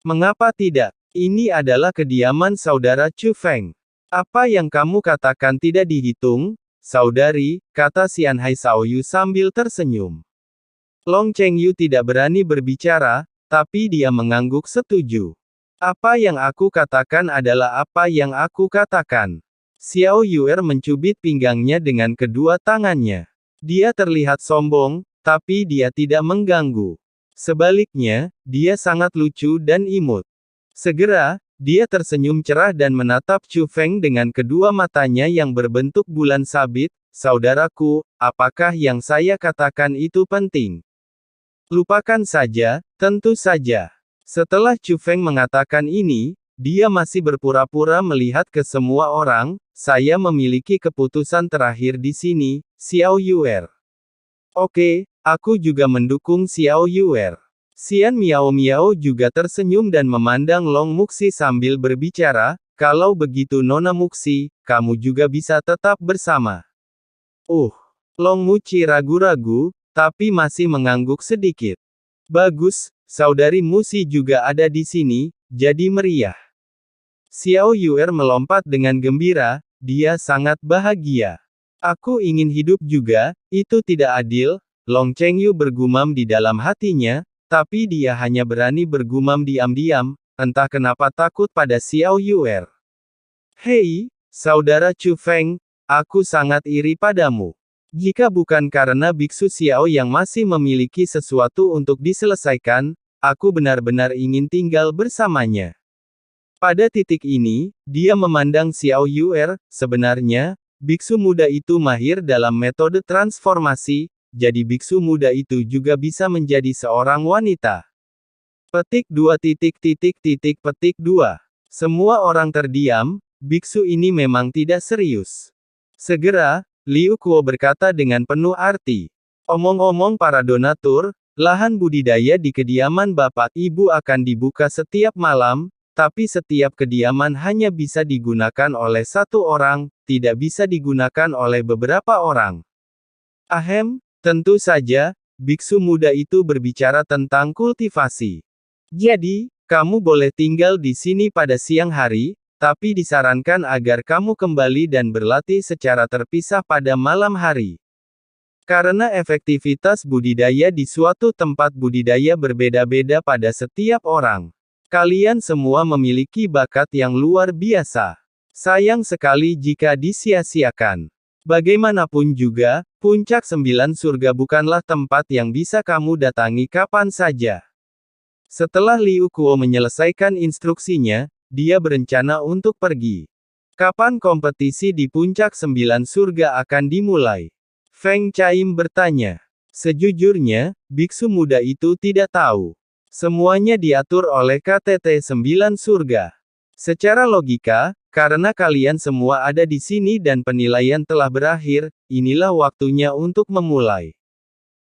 Mengapa tidak? Ini adalah kediaman saudara Chu Feng. Apa yang kamu katakan tidak dihitung, saudari, kata Xianhai Shaoyu sambil tersenyum. Long Chengyu tidak berani berbicara, tapi dia mengangguk setuju. Apa yang aku katakan adalah apa yang aku katakan. Xiao Yuer mencubit pinggangnya dengan kedua tangannya. Dia terlihat sombong, tapi dia tidak mengganggu. Sebaliknya, dia sangat lucu dan imut. Segera, dia tersenyum cerah dan menatap Chu Feng dengan kedua matanya yang berbentuk bulan sabit. Saudaraku, apakah yang saya katakan itu penting? Lupakan saja, tentu saja. Setelah Chu Feng mengatakan ini, dia masih berpura-pura melihat ke semua orang. Saya memiliki keputusan terakhir di sini, Xiao Yuer. Oke, aku juga mendukung Xiao Yuer. Xian Miao Miao juga tersenyum dan memandang Long Muxi sambil berbicara, kalau begitu Nona Muxi, kamu juga bisa tetap bersama. Long Muxi ragu-ragu, tapi masih mengangguk sedikit. Bagus, saudari Muxi juga ada di sini, jadi meriah. Xiao Yuer melompat dengan gembira, dia sangat bahagia. Aku ingin hidup juga, itu tidak adil, Long Chengyu bergumam di dalam hatinya, tapi dia hanya berani bergumam diam-diam, entah kenapa takut pada Xiao Yuer. Hei, saudara Chu Feng, aku sangat iri padamu. Jika bukan karena Biksu Xiao yang masih memiliki sesuatu untuk diselesaikan, aku benar-benar ingin tinggal bersamanya. Pada titik ini, dia memandang Xiao Yuer, sebenarnya, biksu muda itu mahir dalam metode transformasi, jadi biksu muda itu juga bisa menjadi seorang wanita. Petik 2. Semua orang terdiam, biksu ini memang tidak serius. Segera, Liu Kuo berkata dengan penuh arti. Omong-omong para donatur, lahan budidaya di kediaman Bapak Ibu akan dibuka setiap malam, tapi setiap kediaman hanya bisa digunakan oleh satu orang, tidak bisa digunakan oleh beberapa orang. Ahem, tentu saja, biksu muda itu berbicara tentang kultivasi. Jadi, kamu boleh tinggal di sini pada siang hari, tapi disarankan agar kamu kembali dan berlatih secara terpisah pada malam hari. Karena efektivitas budidaya di suatu tempat budidaya berbeda-beda pada setiap orang. Kalian semua memiliki bakat yang luar biasa. Sayang sekali jika disia-siakan. Bagaimanapun juga, puncak 9 surga bukanlah tempat yang bisa kamu datangi kapan saja. Setelah Liu Kuo menyelesaikan instruksinya, dia berencana untuk pergi. Kapan kompetisi di puncak 9 surga akan dimulai? Feng Chaim bertanya. Sejujurnya, biksu muda itu tidak tahu. Semuanya diatur oleh KTT 9 surga. Secara logika, karena kalian semua ada di sini dan penilaian telah berakhir, inilah waktunya untuk memulai.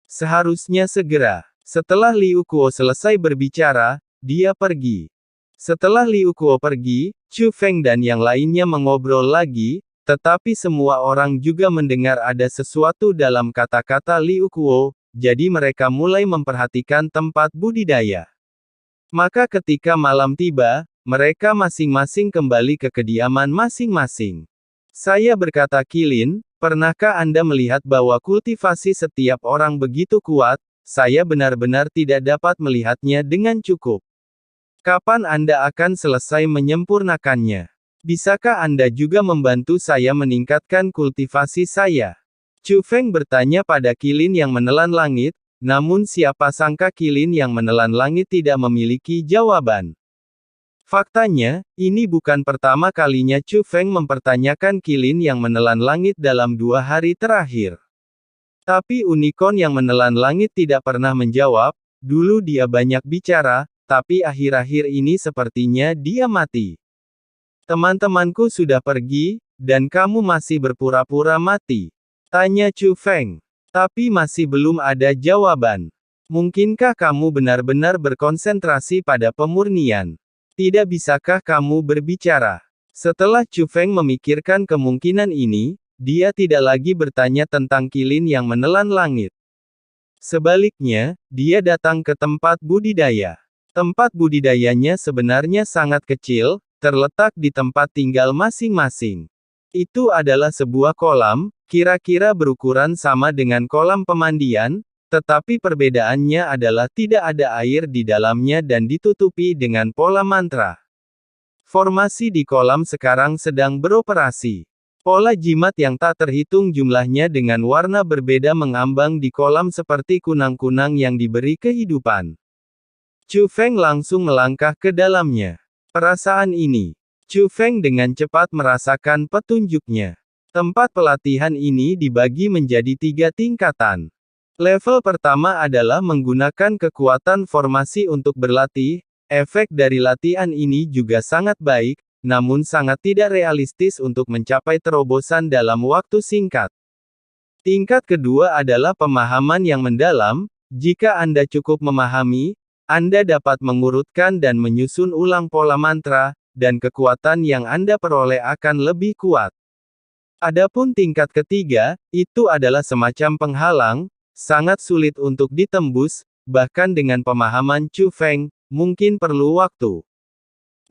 Seharusnya segera. Setelah Liu Kuo selesai berbicara, dia pergi. Setelah Liu Kuo pergi, Chu Feng dan yang lainnya mengobrol lagi, tetapi semua orang juga mendengar ada sesuatu dalam kata-kata Liu Kuo. Jadi mereka mulai memperhatikan tempat budidaya. Maka ketika malam tiba, mereka masing-masing kembali ke kediaman masing-masing. Saya berkata Qilin, pernahkah Anda melihat bahwa kultivasi setiap orang begitu kuat? Saya benar-benar tidak dapat melihatnya dengan cukup. Kapan Anda akan selesai menyempurnakannya? Bisakah Anda juga membantu saya meningkatkan kultivasi saya? Chu Feng bertanya pada Qilin yang menelan langit, namun siapa sangka Qilin yang menelan langit tidak memiliki jawaban. Faktanya, ini bukan pertama kalinya Chu Feng mempertanyakan Qilin yang menelan langit dalam 2 hari terakhir. Tapi unicorn yang menelan langit tidak pernah menjawab, dulu dia banyak bicara, tapi akhir-akhir ini sepertinya dia mati. Teman-temanku sudah pergi, dan kamu masih berpura-pura mati. Tanya Chu Feng. Tapi masih belum ada jawaban. Mungkinkah kamu benar-benar berkonsentrasi pada pemurnian? Tidak bisakah kamu berbicara? Setelah Chu Feng memikirkan kemungkinan ini, dia tidak lagi bertanya tentang Qilin yang menelan langit. Sebaliknya, dia datang ke tempat budidaya. Tempat budidayanya sebenarnya sangat kecil, terletak di tempat tinggal masing-masing. Itu adalah sebuah kolam, kira-kira berukuran sama dengan kolam pemandian, tetapi perbedaannya adalah tidak ada air di dalamnya dan ditutupi dengan pola mantra. Formasi di kolam sekarang sedang beroperasi. Pola jimat yang tak terhitung jumlahnya dengan warna berbeda mengambang di kolam seperti kunang-kunang yang diberi kehidupan. Chu Feng langsung melangkah ke dalamnya. Perasaan ini. Chu Feng dengan cepat merasakan petunjuknya. Tempat pelatihan ini dibagi menjadi 3 tingkatan. Level pertama adalah menggunakan kekuatan formasi untuk berlatih. Efek dari latihan ini juga sangat baik, namun sangat tidak realistis untuk mencapai terobosan dalam waktu singkat. Tingkat kedua adalah pemahaman yang mendalam. Jika Anda cukup memahami, Anda dapat mengurutkan dan menyusun ulang pola mantra, dan kekuatan yang Anda peroleh akan lebih kuat. Adapun tingkat ketiga, itu adalah semacam penghalang, sangat sulit untuk ditembus, bahkan dengan pemahaman Chu Feng, mungkin perlu waktu.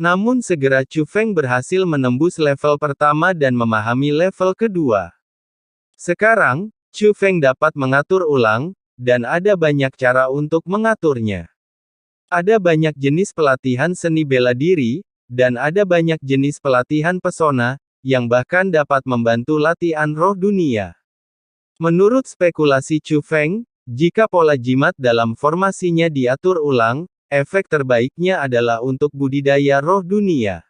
Namun segera Chu Feng berhasil menembus level pertama dan memahami level kedua. Sekarang, Chu Feng dapat mengatur ulang, dan ada banyak cara untuk mengaturnya. Ada banyak jenis pelatihan seni bela diri, dan ada banyak jenis pelatihan pesona, yang bahkan dapat membantu latihan roh dunia. Menurut spekulasi Chu Feng, jika pola jimat dalam formasinya diatur ulang, efek terbaiknya adalah untuk budidaya roh dunia.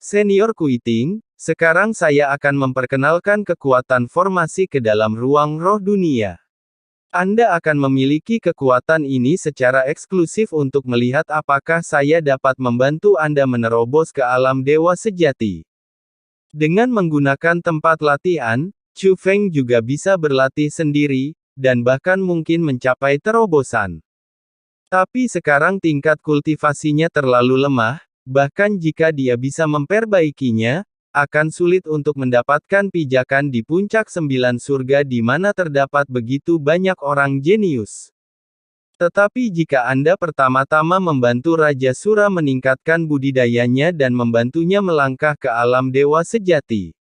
Senior Kuiting, sekarang saya akan memperkenalkan kekuatan formasi ke dalam ruang roh dunia. Anda akan memiliki kekuatan ini secara eksklusif untuk melihat apakah saya dapat membantu Anda menerobos ke alam dewa sejati. Dengan menggunakan tempat latihan, Chu Feng juga bisa berlatih sendiri, dan bahkan mungkin mencapai terobosan. Tapi sekarang tingkat kultivasinya terlalu lemah, bahkan jika dia bisa memperbaikinya, akan sulit untuk mendapatkan pijakan di puncak 9 surga di mana terdapat begitu banyak orang jenius. Tetapi jika Anda pertama-tama membantu Raja Sura meningkatkan budidayanya dan membantunya melangkah ke alam dewa sejati,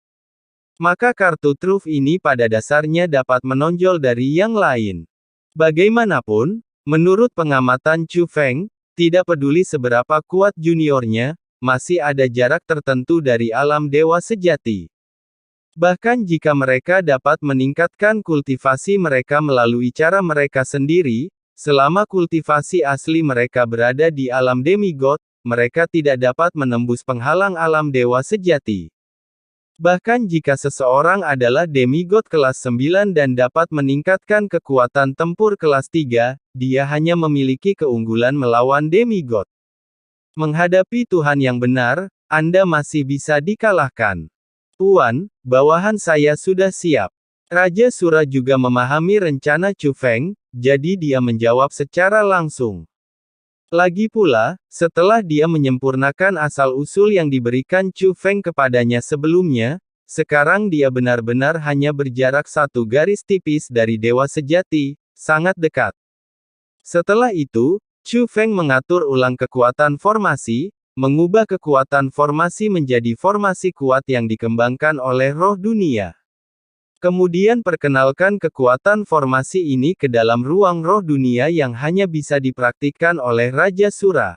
maka kartu truf ini pada dasarnya dapat menonjol dari yang lain. Bagaimanapun, menurut pengamatan Chu Feng, tidak peduli seberapa kuat juniornya, masih ada jarak tertentu dari alam dewa sejati. Bahkan jika mereka dapat meningkatkan kultivasi mereka melalui cara mereka sendiri, selama kultivasi asli mereka berada di alam demigod, mereka tidak dapat menembus penghalang alam dewa sejati. Bahkan jika seseorang adalah demigod kelas 9 dan dapat meningkatkan kekuatan tempur kelas 3, dia hanya memiliki keunggulan melawan demigod. Menghadapi Tuhan yang benar, Anda masih bisa dikalahkan. Tuan, bawahan saya sudah siap. Raja Sura juga memahami rencana Chu Feng, jadi dia menjawab secara langsung. Lagi pula, setelah dia menyempurnakan asal-usul yang diberikan Chu Feng kepadanya sebelumnya, sekarang dia benar-benar hanya berjarak 1 garis tipis dari dewa sejati, sangat dekat. Setelah itu, Chu Feng mengatur ulang kekuatan formasi, mengubah kekuatan formasi menjadi formasi kuat yang dikembangkan oleh roh dunia. Kemudian perkenalkan kekuatan formasi ini ke dalam ruang roh dunia yang hanya bisa dipraktikkan oleh Raja Sura.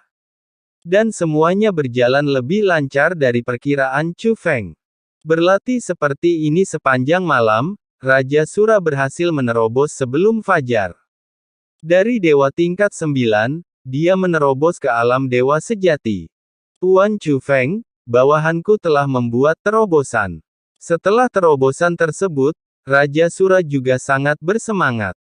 Dan semuanya berjalan lebih lancar dari perkiraan Chu Feng. Berlatih seperti ini sepanjang malam, Raja Sura berhasil menerobos sebelum fajar. Dari dewa tingkat 9, dia menerobos ke alam dewa sejati. Tuan Chu Feng, bawahanku telah membuat terobosan. Setelah terobosan tersebut, Raja Sura juga sangat bersemangat.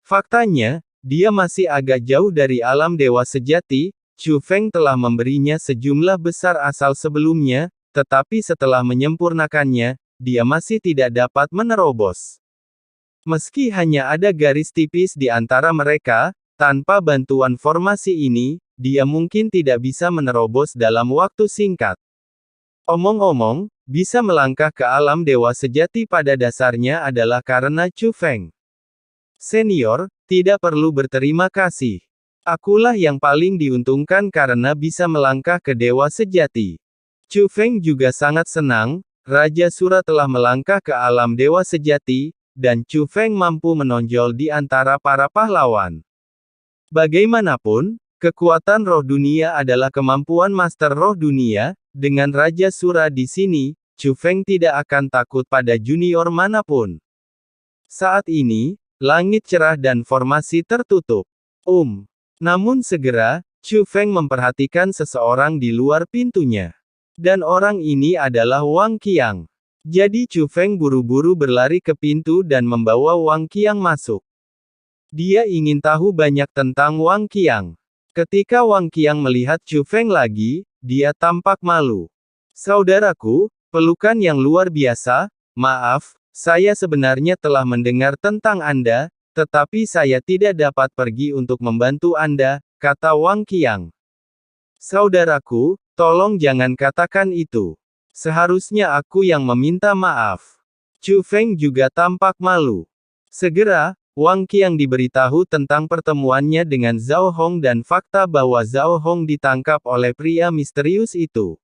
Faktanya, dia masih agak jauh dari alam dewa sejati. Chu Feng telah memberinya sejumlah besar asal sebelumnya, tetapi setelah menyempurnakannya, dia masih tidak dapat menerobos. Meski hanya ada garis tipis di antara mereka, tanpa bantuan formasi ini, dia mungkin tidak bisa menerobos dalam waktu singkat. Omong-omong, bisa melangkah ke alam dewa sejati pada dasarnya adalah karena Chu Feng. Senior, tidak perlu berterima kasih. Akulah yang paling diuntungkan karena bisa melangkah ke dewa sejati. Chu Feng juga sangat senang, Raja Sura telah melangkah ke alam dewa sejati, dan Chu Feng mampu menonjol di antara para pahlawan. Bagaimanapun, kekuatan roh dunia adalah kemampuan Master Roh Dunia, dengan Raja Sura di sini, Chu Feng tidak akan takut pada junior manapun. Saat ini, langit cerah dan formasi tertutup. Namun segera, Chu Feng memperhatikan seseorang di luar pintunya. Dan orang ini adalah Wang Qiang. Jadi Chu Feng buru-buru berlari ke pintu dan membawa Wang Qiang masuk. Dia ingin tahu banyak tentang Wang Qiang. Ketika Wang Qiang melihat Chu Feng lagi, dia tampak malu. Saudaraku, pelukan yang luar biasa, maaf, saya sebenarnya telah mendengar tentang Anda, tetapi saya tidak dapat pergi untuk membantu Anda, kata Wang Qiang. Saudaraku, tolong jangan katakan itu. Seharusnya aku yang meminta maaf. Chu Feng juga tampak malu. Segera, Wang Qiang diberitahu tentang pertemuannya dengan Zhao Hong dan fakta bahwa Zhao Hong ditangkap oleh pria misterius itu.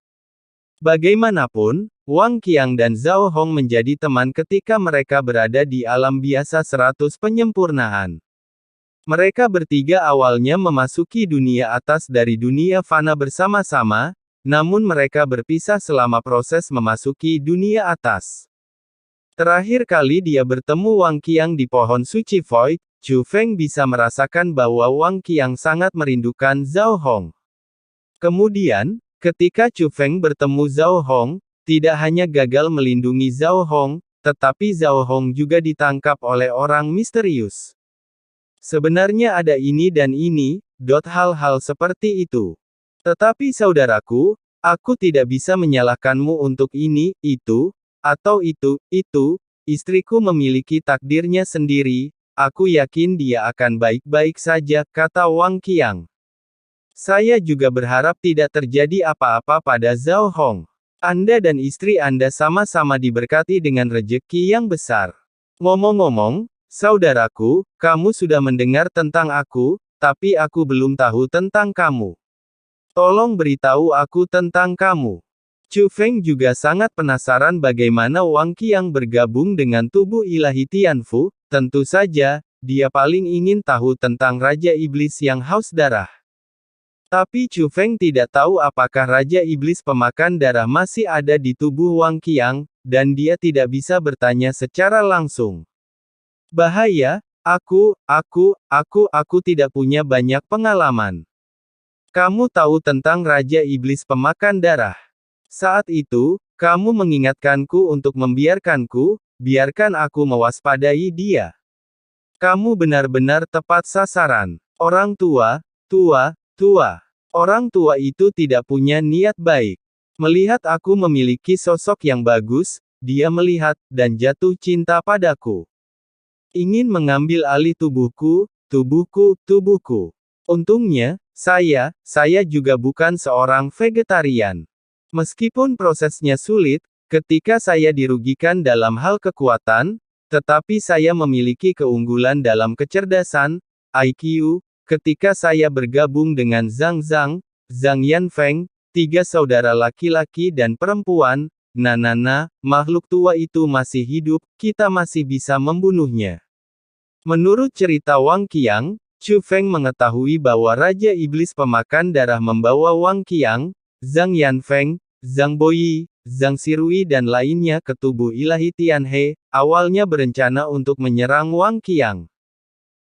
Bagaimanapun, Wang Qiang dan Zhao Hong menjadi teman ketika mereka berada di alam biasa 100 penyempurnaan. Mereka bertiga awalnya memasuki dunia atas dari dunia fana bersama-sama, namun mereka berpisah selama proses memasuki dunia atas. Terakhir kali dia bertemu Wang Qiang di pohon suci Void, Chu Feng bisa merasakan bahwa Wang Qiang sangat merindukan Zhao Hong. Kemudian, ketika Chu Feng bertemu Zhao Hong, tidak hanya gagal melindungi Zhao Hong, tetapi Zhao Hong juga ditangkap oleh orang misterius. Sebenarnya ada ini dan ini, hal-hal seperti itu. Tetapi saudaraku, aku tidak bisa menyalahkanmu untuk ini, itu, atau itu. Istriku memiliki takdirnya sendiri, aku yakin dia akan baik-baik saja, kata Wang Qiang. Saya juga berharap tidak terjadi apa-apa pada Zhao Hong. Anda dan istri Anda sama-sama diberkati dengan rejeki yang besar. Ngomong-ngomong, saudaraku, kamu sudah mendengar tentang aku, tapi aku belum tahu tentang kamu. Tolong beritahu aku tentang kamu. Chu Feng juga sangat penasaran bagaimana Wang Qiang bergabung dengan tubuh ilahi Tianfu, tentu saja, dia paling ingin tahu tentang Raja Iblis yang haus darah. Tapi Chu Feng tidak tahu apakah Raja Iblis pemakan darah masih ada di tubuh Wang Qiang, dan dia tidak bisa bertanya secara langsung. Bahaya, aku tidak punya banyak pengalaman. Kamu tahu tentang Raja Iblis pemakan darah. Saat itu, kamu mengingatkanku untuk biarkan aku mewaspadai dia. Kamu benar-benar tepat sasaran. Orang tua. Orang tua itu tidak punya niat baik. Melihat aku memiliki sosok yang bagus, dia melihat, dan jatuh cinta padaku. Ingin mengambil alih tubuhku. Untungnya, saya juga bukan seorang vegetarian. Meskipun prosesnya sulit, ketika saya dirugikan dalam hal kekuatan, tetapi saya memiliki keunggulan dalam kecerdasan, IQ, ketika saya bergabung dengan Zhang Yanfeng, 3 saudara laki-laki dan perempuan, makhluk tua itu masih hidup, kita masih bisa membunuhnya. Menurut cerita Wang Qiang, Chu Feng mengetahui bahwa Raja Iblis pemakan darah membawa Wang Qiang, Zhang Yanfeng, Zhang Boyi, Zhang Sirui dan lainnya ke tubuh ilahi Tianhe, awalnya berencana untuk menyerang Wang Qiang.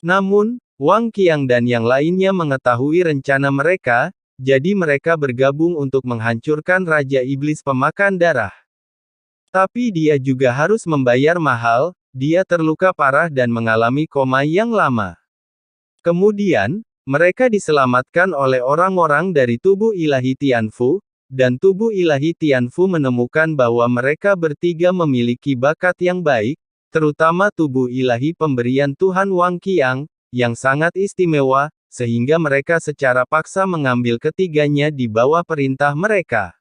Namun, Wang Qiang dan yang lainnya mengetahui rencana mereka, jadi mereka bergabung untuk menghancurkan Raja Iblis pemakan darah. Tapi dia juga harus membayar mahal, dia terluka parah dan mengalami koma yang lama. Kemudian, mereka diselamatkan oleh orang-orang dari tubuh ilahi Tianfu, dan tubuh ilahi Tianfu menemukan bahwa mereka bertiga memiliki bakat yang baik, terutama tubuh ilahi pemberian Tuhan Wang Qiang, yang sangat istimewa, sehingga mereka secara paksa mengambil ketiganya di bawah perintah mereka.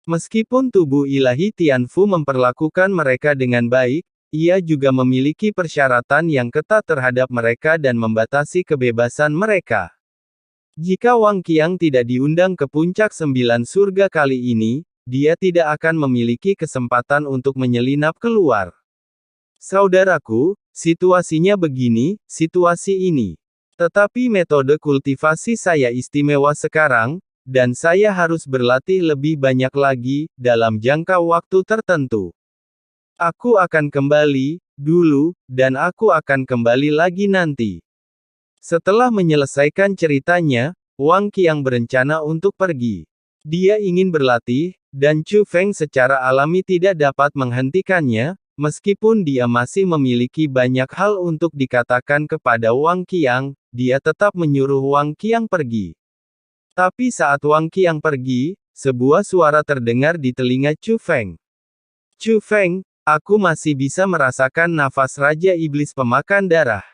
Meskipun tubuh ilahi Tianfu memperlakukan mereka dengan baik, ia juga memiliki persyaratan yang ketat terhadap mereka dan membatasi kebebasan mereka. Jika Wang Qiang tidak diundang ke puncak 9 surga kali ini, dia tidak akan memiliki kesempatan untuk menyelinap keluar. Saudaraku, situasinya begini, situasi ini. Tetapi metode kultivasi saya istimewa sekarang, dan saya harus berlatih lebih banyak lagi, dalam jangka waktu tertentu. Aku akan kembali, dulu, dan aku akan kembali lagi nanti. Setelah menyelesaikan ceritanya, Wang Qiang berencana untuk pergi. Dia ingin berlatih, dan Chu Feng secara alami tidak dapat menghentikannya, meskipun dia masih memiliki banyak hal untuk dikatakan kepada Wang Qiang, dia tetap menyuruh Wang Qiang pergi. Tapi saat Wang Qiang pergi, sebuah suara terdengar di telinga Chu Feng. Chu Feng, aku masih bisa merasakan nafas Raja Iblis Pemakan Darah.